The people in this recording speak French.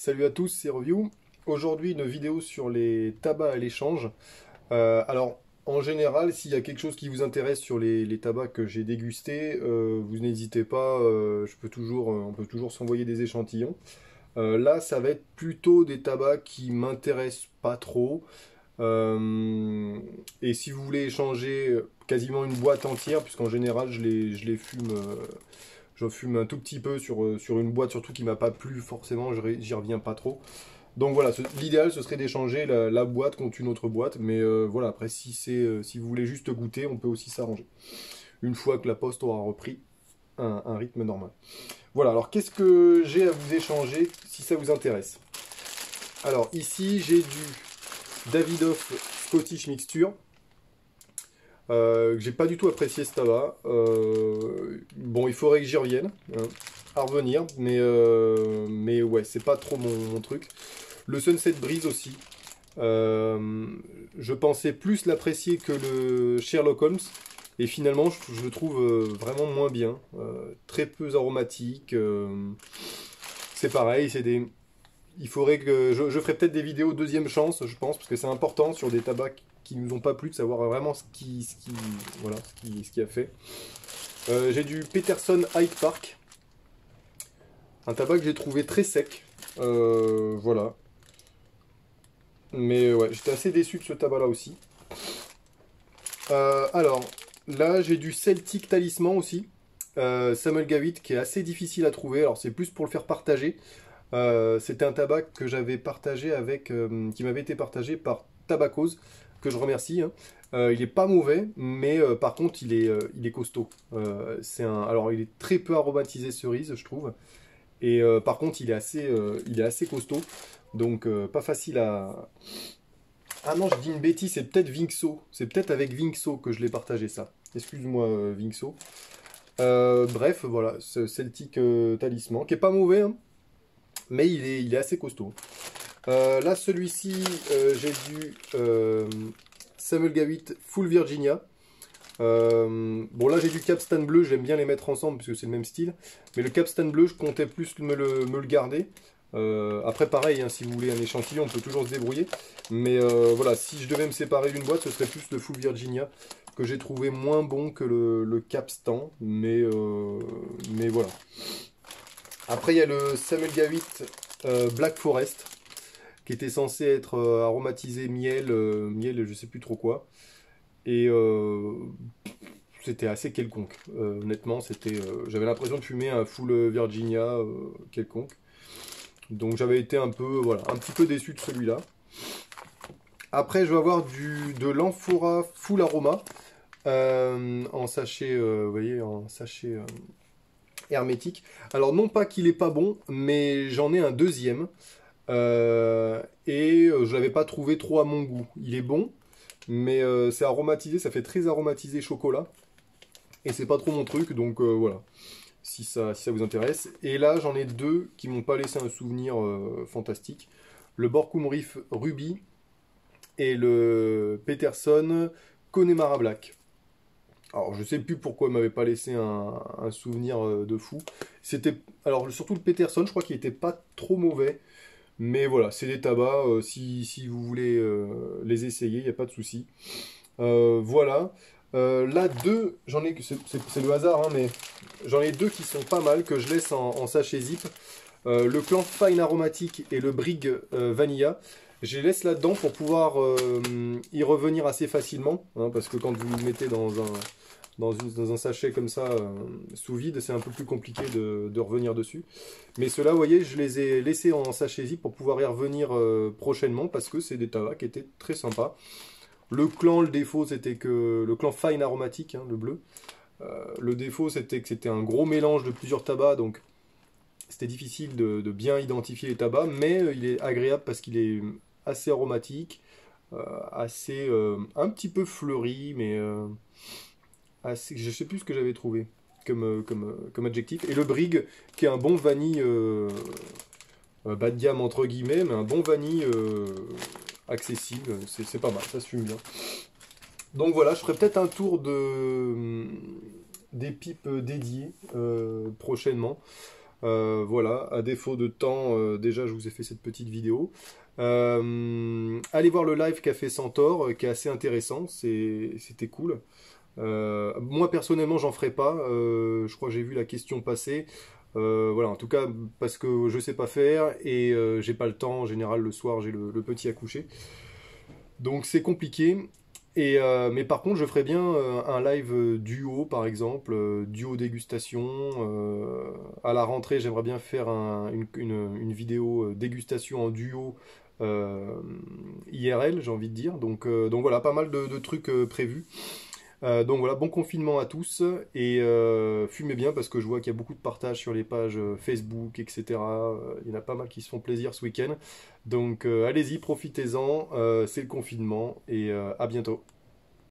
Salut à tous, c'est Review. Aujourd'hui, une vidéo sur les tabacs à l'échange. En général, s'il y a quelque chose qui vous intéresse sur les tabacs que j'ai dégustés, vous n'hésitez pas, on peut toujours s'envoyer des échantillons. Là, ça va être plutôt des tabacs qui m'intéressent pas trop. Et si vous voulez échanger quasiment une boîte entière, puisqu'en général, je les fume. J'en fume un tout petit peu sur une boîte, surtout qui m'a pas plu forcément, j'y reviens pas trop. Donc voilà, l'idéal ce serait d'échanger la boîte contre une autre boîte, mais voilà, après si vous voulez juste goûter, on peut aussi s'arranger. Une fois que la poste aura repris un rythme normal. Voilà, alors qu'est-ce que j'ai à vous échanger si ça vous intéresse? Alors ici j'ai du Davidoff Scottish Mixture. J'ai pas du tout apprécié ce tabac. Bon, il faudrait que j'y revienne, hein, à revenir, mais ouais, c'est pas trop mon truc. Le Sunset Breeze aussi. Je pensais plus l'apprécier que le Sherlock Holmes, et finalement, je le trouve vraiment moins bien. Très peu aromatique. C'est pareil, il faudrait que je ferai peut-être des vidéos deuxième chance, je pense, parce que c'est important sur des tabacs qui nous ont pas plu de savoir vraiment voilà, ce qui a fait. J'ai du Peterson Hyde Park, un tabac que j'ai trouvé très sec, voilà. Mais ouais, j'étais assez déçu de ce tabac-là aussi. Alors, là j'ai du Celtic Talisman aussi, Samuel Gavitt, qui est assez difficile à trouver. Alors c'est plus pour le faire partager. C'était un tabac que j'avais partagé qui m'avait été partagé par Tabacos, que je remercie, hein. Il est pas mauvais, mais par contre il est costaud. Alors il est très peu aromatisé cerise, je trouve. Et par contre il est assez costaud, donc pas facile à. Ah non, je dis une bêtise, c'est peut-être Vinxo. C'est peut-être avec Vinxo que je l'ai partagé ça. Excuse-moi Vinxo. Bref, voilà, ce Celtic Talisman, qui est pas mauvais, hein, mais il est assez costaud. Là, celui-ci, j'ai du Samuel Gavitt Full Virginia. Bon, là, j'ai du Capstan bleu, j'aime bien les mettre ensemble puisque c'est le même style. Mais le Capstan bleu, je comptais plus me le garder. Après, pareil, hein, si vous voulez un échantillon, on peut toujours se débrouiller. Mais voilà, si je devais me séparer d'une boîte, ce serait plus le Full Virginia, que j'ai trouvé moins bon que le Capstan. Mais voilà. Après, il y a le Samuel Gavitt Black Forest, qui était censé être aromatisé miel, je sais plus trop quoi. Et c'était assez quelconque. Honnêtement, j'avais l'impression de fumer un full Virginia quelconque. Donc j'avais été voilà, un petit peu déçu de celui-là. Après, je vais avoir de l'Amphora Full Aroma en sachet, vous voyez, en sachet hermétique. Alors non pas qu'il est pas bon, mais j'en ai un deuxième. Je l'avais pas trouvé trop à mon goût. Il est bon, mais c'est aromatisé, ça fait très aromatisé chocolat. Et c'est pas trop mon truc, donc voilà, si ça vous intéresse. Et là, j'en ai deux qui m'ont pas laissé un souvenir fantastique. Le Borkum Reef Ruby et le Peterson Connemara Black. Alors, je sais plus pourquoi il m'avait pas laissé un souvenir de fou. Alors, surtout le Peterson, je crois qu'il était pas trop mauvais. Mais voilà, c'est des tabacs, si vous voulez les essayer, il n'y a pas de souci. Voilà. Là, c'est le hasard, hein, mais j'en ai deux qui sont pas mal, que je laisse en sachet zip. Le clan Fine Aromatique et le Brig Vanilla. Je les laisse là-dedans pour pouvoir y revenir assez facilement, hein, parce que quand vous le mettez dans un sachet comme ça, sous vide, c'est un peu plus compliqué de revenir dessus. Mais ceux-là, vous voyez, je les ai laissés en sachet zip pour pouvoir y revenir prochainement, parce que c'est des tabacs qui étaient très sympas. Le défaut, c'était que le clan Fine Aromatique, hein, le bleu, le défaut, c'était que c'était un gros mélange de plusieurs tabacs, donc c'était difficile de bien identifier les tabacs, mais il est agréable parce qu'il est assez aromatique, un petit peu fleuri, mais je sais plus ce que j'avais trouvé comme adjectif. Et le Brig, qui est un bon vanille, bas de gamme entre guillemets, mais un bon vanille accessible, c'est pas mal, ça se fume bien. Donc voilà, je ferai peut-être un tour des pipes dédiées prochainement. Voilà, à défaut de temps, déjà je vous ai fait cette petite vidéo. Allez voir le live qu'a fait Centaure, qui est assez intéressant, c'était cool. Moi personnellement j'en ferai pas, je crois que j'ai vu la question passer. Voilà, en tout cas parce que je sais pas faire et j'ai pas le temps. En général le soir j'ai le petit à coucher, donc c'est compliqué. Mais par contre je ferais bien un live duo par exemple, duo dégustation. À la rentrée j'aimerais bien faire une vidéo dégustation en duo, euh, IRL j'ai envie de dire. Donc voilà, pas mal de trucs prévus. Donc voilà, bon confinement à tous et fumez bien parce que je vois qu'il y a beaucoup de partages sur les pages Facebook, etc. Il y en a pas mal qui se font plaisir ce week-end. Donc allez-y, profitez-en, c'est le confinement et à bientôt.